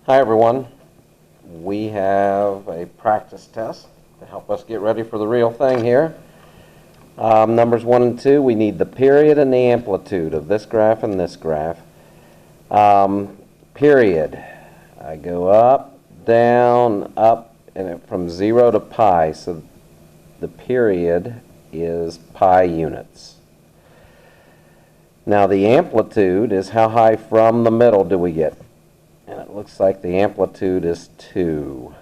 Hi everyone. We have a practice test to help us get ready for the real thing here. Numbers 1 and 2, we need the period and the amplitude of this graph and this graph. Period. I go up, down, up, and from 0 to pi, so the period is pi units. Now the amplitude is how high from the middle do we get? And it looks like the amplitude is 2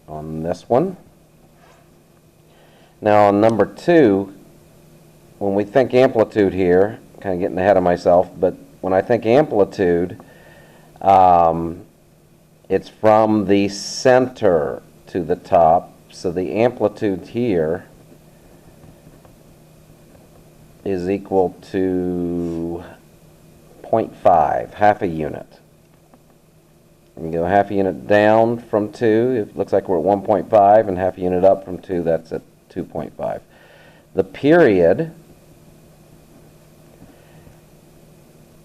on this one. Now on number 2, when we think amplitude here, kind of getting ahead of myself, but when I think amplitude, it's from the center to the top. So the amplitude here is equal to 0.5, half a unit. We go half a unit down from 2, it looks like we're at 1.5, and half a unit up from 2, that's at 2.5. The period,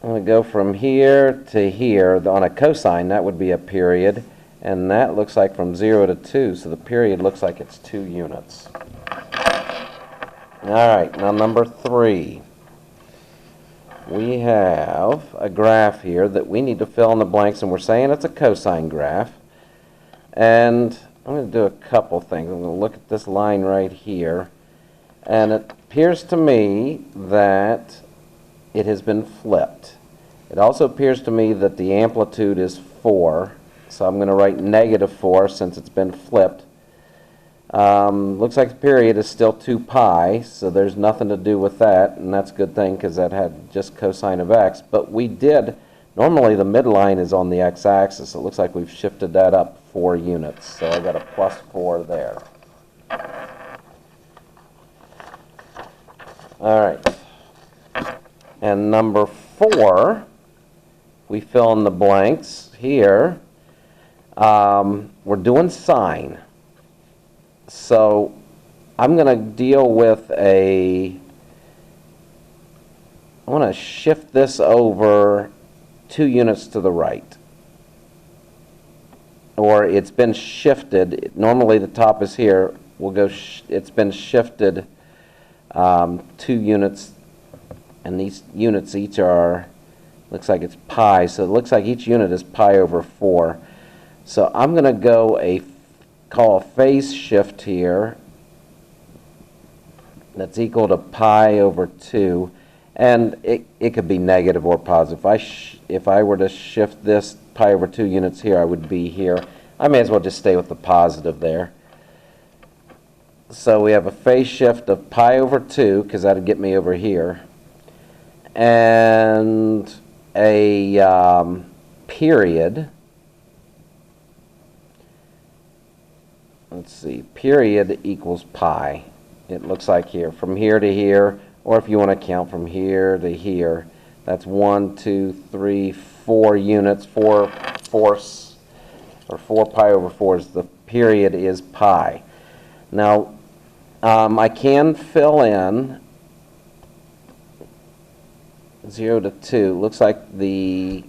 I'm going to go from here to here. On a cosine, that would be a period, and that looks like from 0 to 2, so the period looks like it's 2 units. All right, now number 3. We have a graph here that we need to fill in the blanks, and we're saying it's a cosine graph. And I'm going to do a couple things. I'm going to look at this line right here, and it appears to me that it has been flipped. It also appears to me that the amplitude is 4, so I'm going to write -4 since it's been flipped. Looks like the period is still 2 pi, so there's nothing to do with that, and that's a good thing because that had just cosine of x. But we did, normally the midline is on the x-axis. It looks like we've shifted that up 4 units, so I got a +4 there. All right. And number 4, we fill in the blanks here. We're doing sine. So I'm going to deal with I want to shift this over 2 units to the right. Or it's been shifted. Normally the top is here. We'll go. It's been shifted 2 units, and these units each are, looks like it's pi. So it looks like each unit is pi over 4. So I'm going to go call a phase shift here that's equal to pi over 2, and it could be negative or positive. If I were to shift this pi over 2 units here, I would be here. I may as well just stay with the positive there. So we have a phase shift of pi over 2, because that would get me over here, and a period. Let's see, period equals pi. It looks like here, from here to here, or if you want to count from here to here, that's 1, 2, 3, 4 units, 4 fourths, or 4 pi over 4 is the period is pi. Now, I can fill in 0 to 2. Looks like the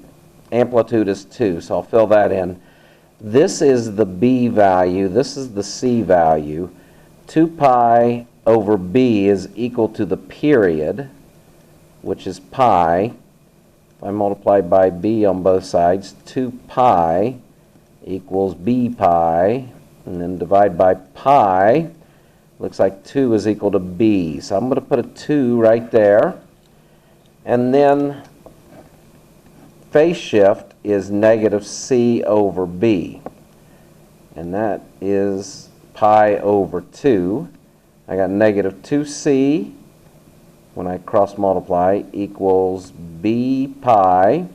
amplitude is 2, so I'll fill that in. This is the b value, this is the c value. 2 pi over b is equal to the period, which is pi. If I multiply by b on both sides, 2 pi equals b pi, and then divide by pi, looks like 2 is equal to b. So I'm going to put a 2 right there, and then phase shift is -c over b, and that is pi over 2. I got -2c when I cross multiply equals b pi.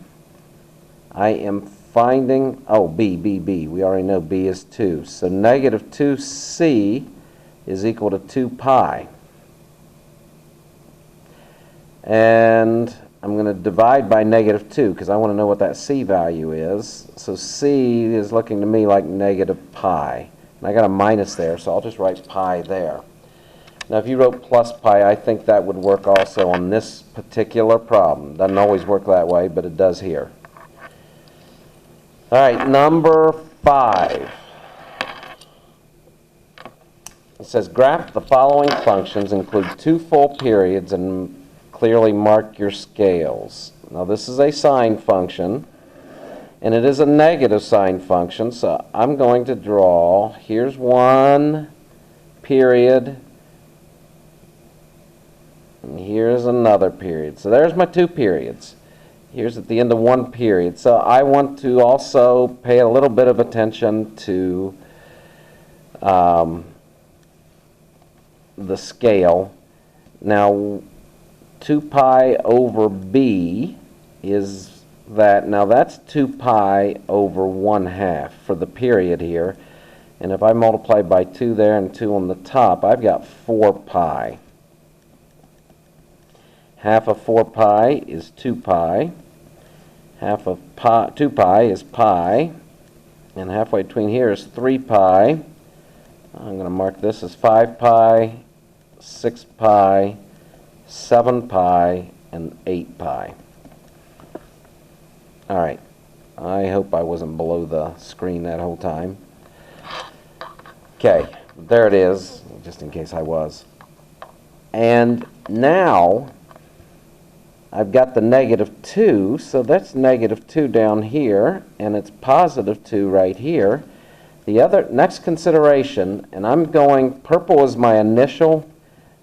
I am finding, b, we already know b is 2, so -2c is equal to 2 pi. And I'm going to divide by -2 because I want to know what that c value is. So c is looking to me like -pi. And I got a minus there, so I'll just write pi there. Now if you wrote plus pi, I think that would work also on this particular problem. Doesn't always work that way, but it does here. All right, number 5. It says graph the following functions, include 2 full periods, and clearly mark your scales. Now this is a sine function, and it is a negative sine function, so I'm going to draw, here's 1 period, and here's another period. So there's my 2 periods. Here's at the end of 1 period. So I want to also pay a little bit of attention to the scale. Now 2 pi over b is that. Now that's 2 pi over 1/2 for the period here. And if I multiply by 2 there and 2 on the top, I've got 4 pi. Half of 4 pi is 2 pi. Half of 2 pi is pi. And halfway between here is 3 pi. I'm going to mark this as 5 pi, 6 pi, 7 pi, and 8 pi. All right. I hope I wasn't below the screen that whole time. Okay, there it is, just in case I was. And now I've got the -2, so that's -2 down here, and it's +2 right here. The other next consideration, and I'm going, purple is my initial,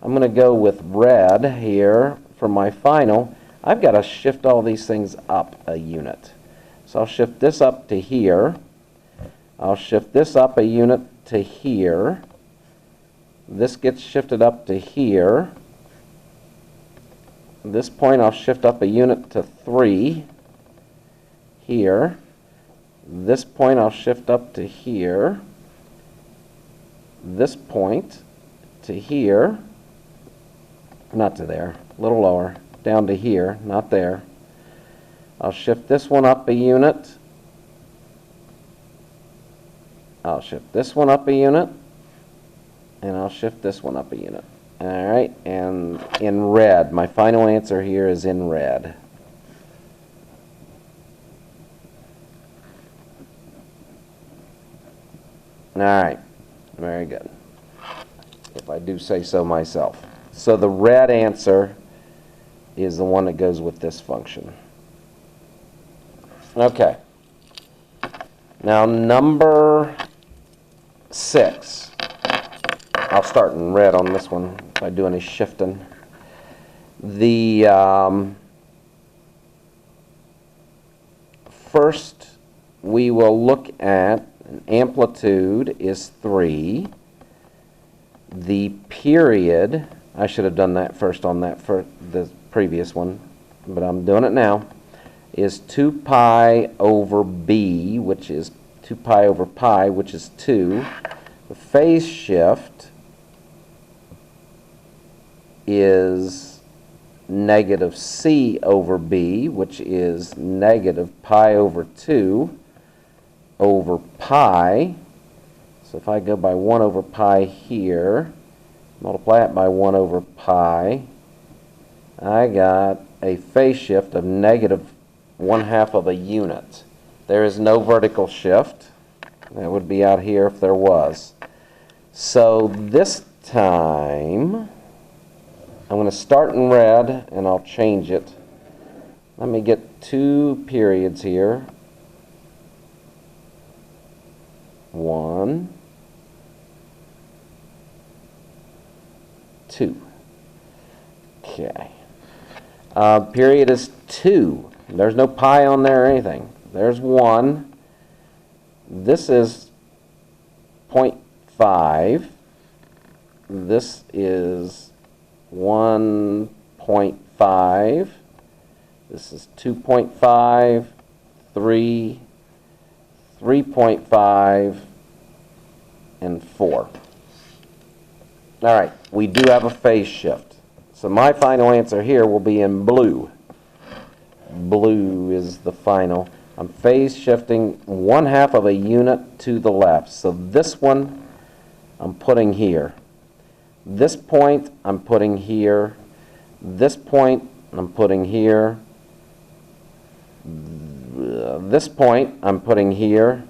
I'm going to go with red here for my final. I've got to shift all these things up a unit. So I'll shift this up to here. I'll shift this up a unit to here. This gets shifted up to here. At this point I'll shift up a unit to 3 here. This point I'll shift up to here. This point to here. Not to there, a little lower. Down to here, not there. I'll shift this one up a unit. I'll shift this one up a unit. And I'll shift this one up a unit. All right, and in red. My final answer here is in red. All right, very good. If I do say so myself. So the red answer is the one that goes with this function. Okay. Now number 6. I'll start in red on this one if I do any shifting. The first we will look at an amplitude is 3. The period, I should have done that first on that for the previous one, but I'm doing it now, is 2 pi over b, which is 2 pi over pi, which is 2. The phase shift is -c over b, which is -pi over 2 over pi. So if I go by 1 over pi here, multiply it by 1 over pi, I got a phase shift of -1/2 of a unit. There is no vertical shift. That would be out here if there was. So this time, I'm going to start in red, and I'll change it. Let me get 2 periods here. 1, 2. Okay. Period is 2. There's no pi on there or anything. There's 1. This is 0.5. This is 1.5. This is 2.5, 3, 3.5, and 4. All right, we do have a phase shift. So my final answer here will be in blue. Blue is the final. I'm phase shifting 1/2 of a unit to the left. So this one I'm putting here. This point I'm putting here. This point I'm putting here. This point I'm putting here.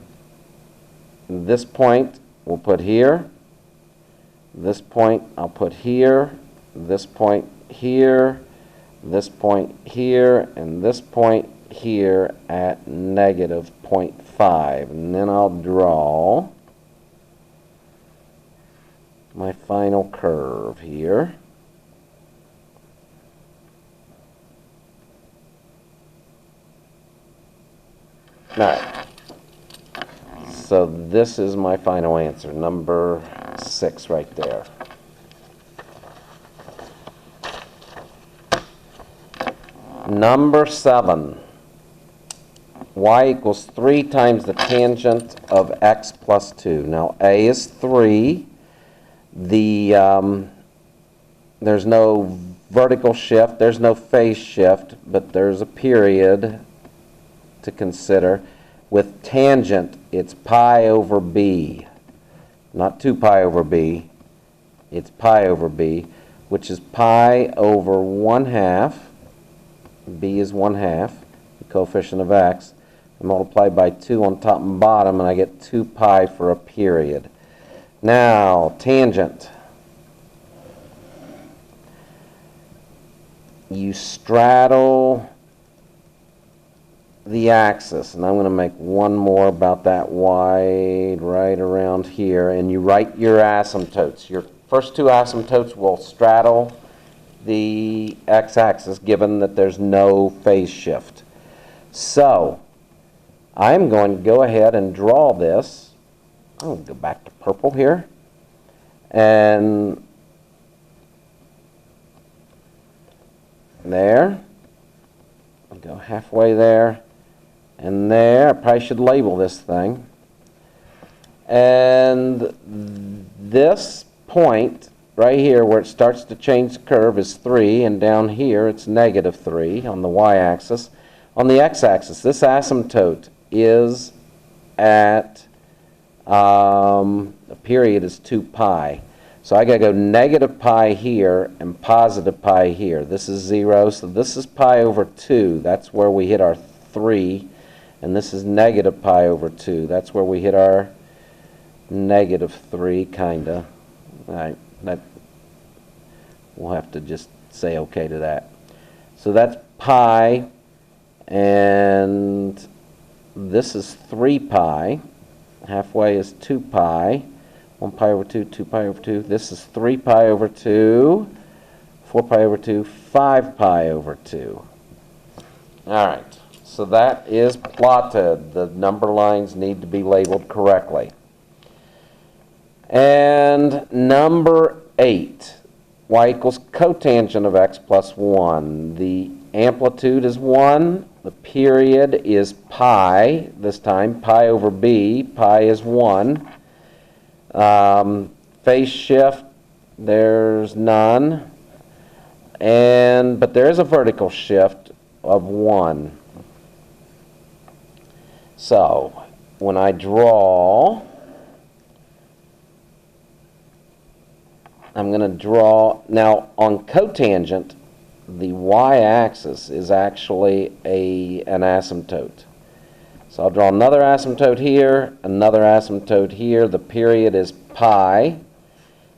This point we'll put here. This point I'll put here. This point here. This point here. And this point here at negative 0.5. And then I'll draw my final curve here. All right. So this is my final answer, number 6 right there. Number 7. Y equals 3 times the tangent of x plus 2. Now a is 3. There's no vertical shift, there's no phase shift, but there's a period to consider. With tangent, it's pi over b, not 2 pi over b, it's pi over b, which is pi over 1/2, b is 1/2, the coefficient of x, and multiply by 2 on top and bottom, and I get 2 pi for a period. Now, tangent. You straddle the axis, and I'm going to make one more about that wide right around here, and you write your asymptotes. Your first 2 asymptotes will straddle the x-axis given that there's no phase shift. So I'm going to go ahead and draw this. I'm going to go back to purple here, and there, I'll go halfway there, and there. I probably should label this thing. And this point right here where it starts to change the curve is 3, and down here it's negative 3 on the y-axis. On the x-axis, this asymptote is at, the period is 2 pi. So I got to go negative pi here and positive pi here. This is 0, so this is pi over 2. That's where we hit our 3. And this is negative pi over 2. That's where we hit our negative 3, kind of. All right, that, we'll have to just say okay to that. So that's pi, and this is 3 pi. Halfway is 2 pi. 1 pi over 2, 2 pi over 2. This is 3 pi over 2, 4 pi over 2, 5 pi over 2. All right. So that is plotted. The number lines need to be labeled correctly. And number 8, y equals cotangent of x plus 1. The amplitude is 1. The period is pi, this time, pi over b. Pi is 1. Phase shift, there's none. But there is a vertical shift of 1. So, when I draw, I'm going to draw, now on cotangent, the y-axis is actually an asymptote. So I'll draw another asymptote here, another asymptote here. The period is pi.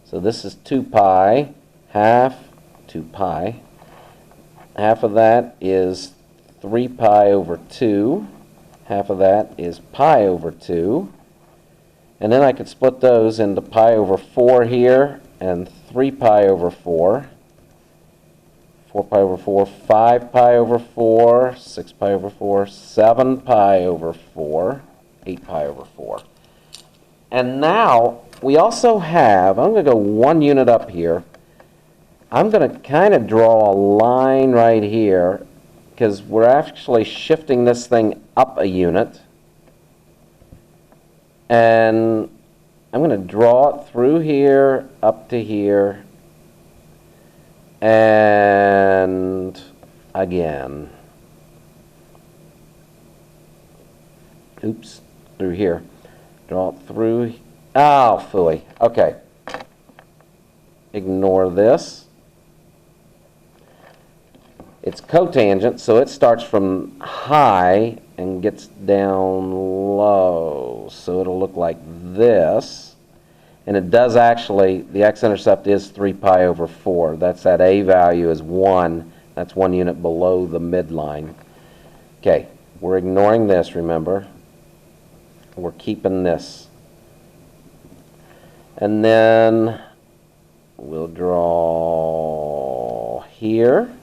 So this is 2 pi, half 2 pi. Half of that is 3 pi over 2. Half of that is pi over 2. And then I could split those into pi over 4 here and 3 pi over 4. 4 pi over 4, 5 pi over 4, 6 pi over 4, 7 pi over 4, 8 pi over 4. And now we also have, I'm going to go 1 unit up here. I'm going to kind of draw a line right here because we're actually shifting this thing up a unit. And I'm going to draw it through here, up to here, and again. Oops, through here. Draw it through. Oh, phooey. Okay. Ignore this. It's cotangent, so it starts from high and gets down low. So it'll look like this. And it does actually, the x-intercept is 3 pi over 4. That's that A value is 1. That's 1 unit below the midline. Okay, we're ignoring this, remember. We're keeping this. And then we'll draw here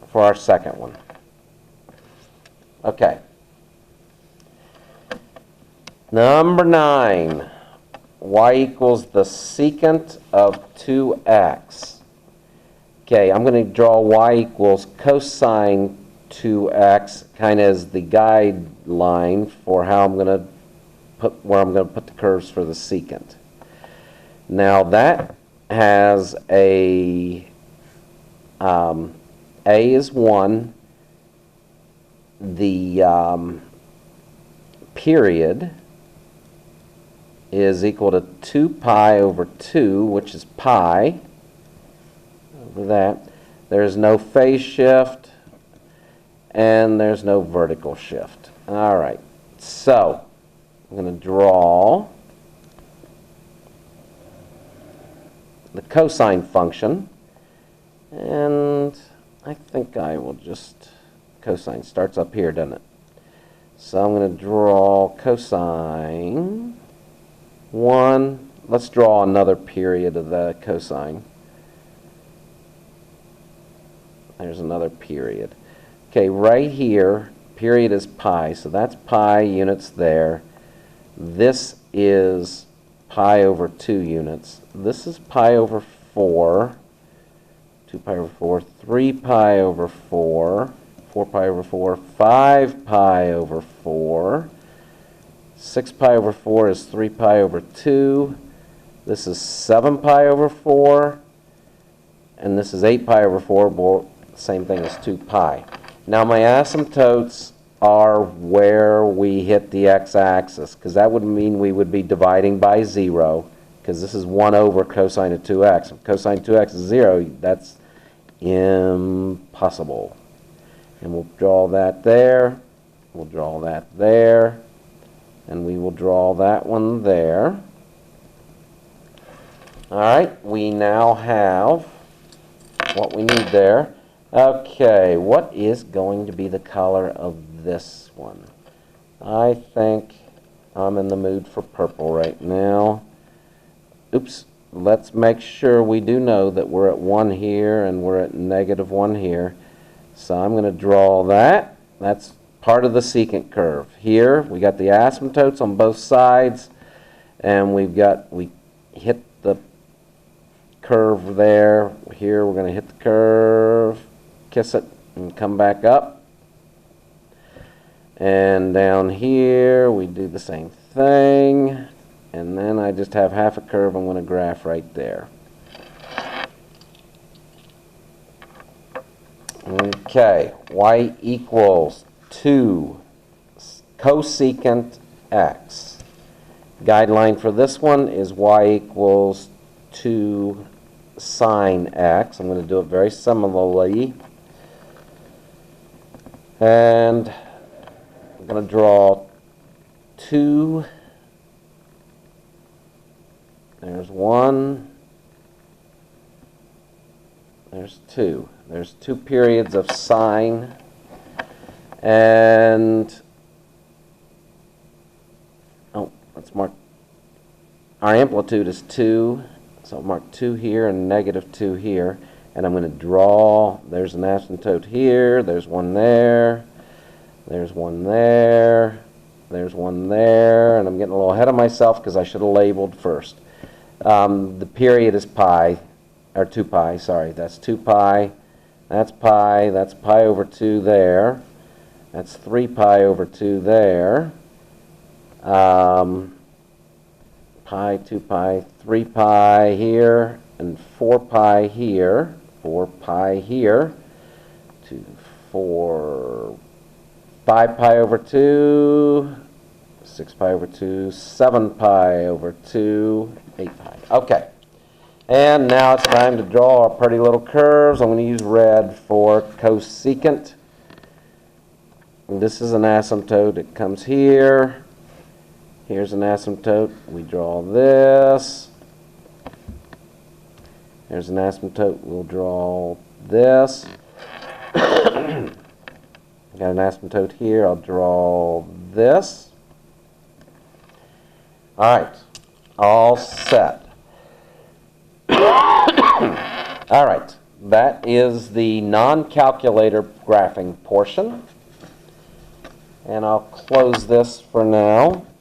for our second one. Okay. Number 9. Y equals the secant of 2x. Okay, I'm going to draw y equals cosine 2x kind of as the guideline for how I'm going to put, where I'm going to put the curves for the secant. Now that has a is 1, the period is equal to 2 pi over 2, which is pi, over that. There's no phase shift, and there's no vertical shift. All right, so I'm going to draw the cosine function, and I think I will just, cosine starts up here, doesn't it? So I'm going to draw cosine 1. Let's draw another period of the cosine. There's another period. Okay, right here, period is pi, so that's pi units there. This is pi over 2 units. This is pi over 4. 2 pi over 4, 3 pi over 4, 4 pi over 4, 5 pi over 4. 6 pi over 4 is 3 pi over 2. This is 7 pi over 4. And this is 8 pi over 4, same thing as 2 pi. Now my asymptotes are where we hit the x-axis, because that would mean we would be dividing by 0, because this is 1 over cosine of 2x. If cosine 2x is 0, that's impossible. And we'll draw that there. We'll draw that there. And we will draw that one there. All right, we now have what we need there. Okay, what is going to be the color of this one? I think I'm in the mood for purple right now. Oops, let's make sure we do know that we're at 1 here and we're at -1 here. So I'm going to draw that. That's part of the secant curve. Here we got the asymptotes on both sides, and we hit the curve there. Here we're going to hit the curve, kiss it, and come back up. And down here we do the same thing, and then I just have half a curve I'm going to graph right there. Okay, y equals 2 cosecant x. Guideline for this one is y equals 2 sine x. I'm going to do it very similarly. And I'm going to draw 2. There's 1. There's 2. There's 2 periods of sine. And, let's mark, our amplitude is 2. So I'll mark 2 here and -2 here. And I'm going to draw, there's an asymptote here, there's one there, there's one there, there's one there, and I'm getting a little ahead of myself because I should have labeled first. The period is pi, or 2 pi, sorry, that's 2 pi, that's pi over 2 there, that's 3 pi over 2 there, pi, 2 pi, 3 pi here, and 4 pi here, 4 pi here, 2, 4, 5 pi over 2, 6 pi over 2, 7 pi over 2, 8 pi. Okay. And now it's time to draw our pretty little curves. I'm going to use red for cosecant. This is an asymptote. It comes here. Here's an asymptote. We draw this. Here's an asymptote. We'll draw this. Got an asymptote here. I'll draw this. All right. All set. All right. That is the non-calculator graphing portion. And I'll close this for now.